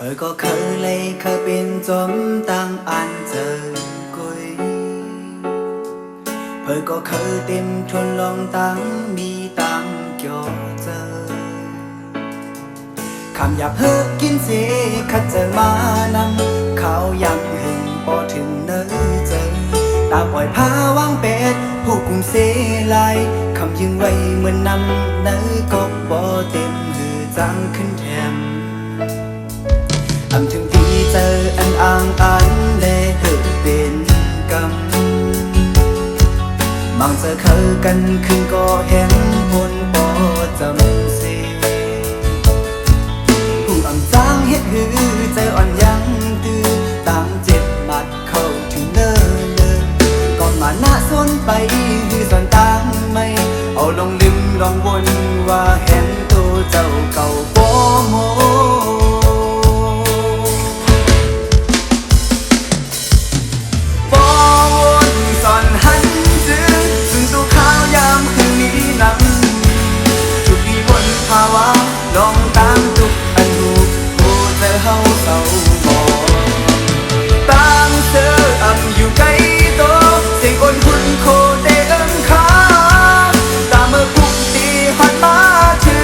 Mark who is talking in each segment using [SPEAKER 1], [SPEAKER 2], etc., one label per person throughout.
[SPEAKER 1] Hỡi có khơi lấy khơi bên gióm tăng an giờ côi Hỡi có khơi tìm thôn lòng tăng mi tăng cho giờ Khám dạp hớt kín dễ khát giờ mà nắng Khaoยังหึงพอถึงเนื้อเจอตาปล่อยผ้าวางเป็ดผู้กุมเสลายคำยึงไว้เหมือนนำเนื้อก็บ่เต็มหือจังขึ้นแถมถึงที่เจออันอ่างอันได้เถิดเป็นกรรมมังเจอเคยกันขึ้นก็เห็นบนบ่จำเสผู้อ่ำจางเฮ็ดหือใจอ่อนยังตื้อตามเจ็บมัดเข้าถึงเนิ่นก่อนมาหน้าส้นไปหือสอนตังไม่เอาลงลืมลองวนว่าเห็นตัวเจ้าเก่าบ่โมลองตามทุกอันรูปโอ้เธอเฮาเศร้าหมองตามเธออ่ำอยู่ไกลโตเสียงอ่อนหุ่นโคเตเอิ้นค้าตาเมื่อพุกตีหันมาถึ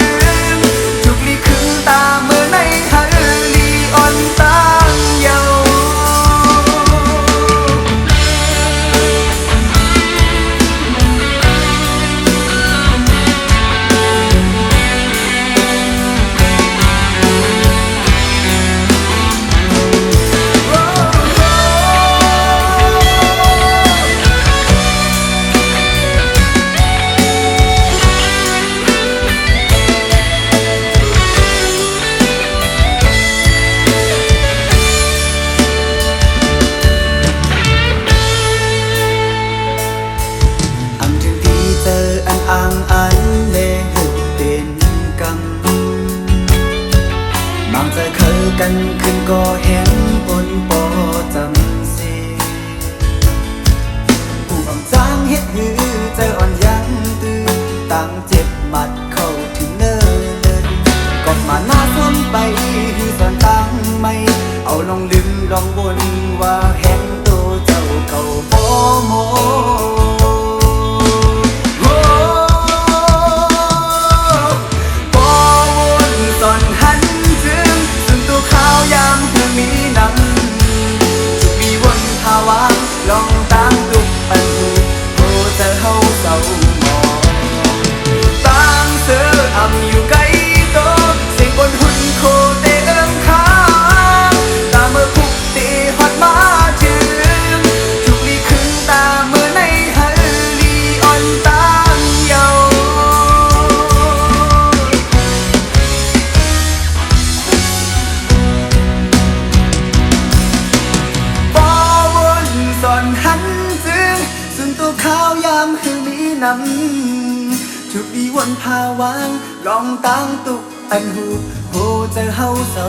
[SPEAKER 1] งทุกลีคืนตาเมื่อในฮัลลีอ่อนตั้งเยาอันเลหึกเป็นกรรมบางจะเคยกันขึ้นก็เห็นบนปอจำเสผู้อ่ำจางเฮ็ดหือใจอ่อนยังตื้อต่างเจ็บมัดเข้าถึงเนิ่นก่อนมาหน้าส้นไปหือสอนตั้งไม่เอาลองลืมลองวนว่าเห็นตัวเจ้าเก่าบ่โมลองตามทุกอันหูโอ้เธอเฮาเศร้าหมองตามเธออ่ำอยู่ไกลโตเสียงบนหุ่นโคเตเอิ้นค้าตาเมื่อพุกตีฮอดมาถึงทุกลีคืนตาเมื่อในฮัลลีอ่อนตั้งเยาสอนหันจึงสุนตัวข้าวยามคือมีนำทุกดีวนพาวางลองตั้งตุกอันหูโหเจอเฮาเศร้า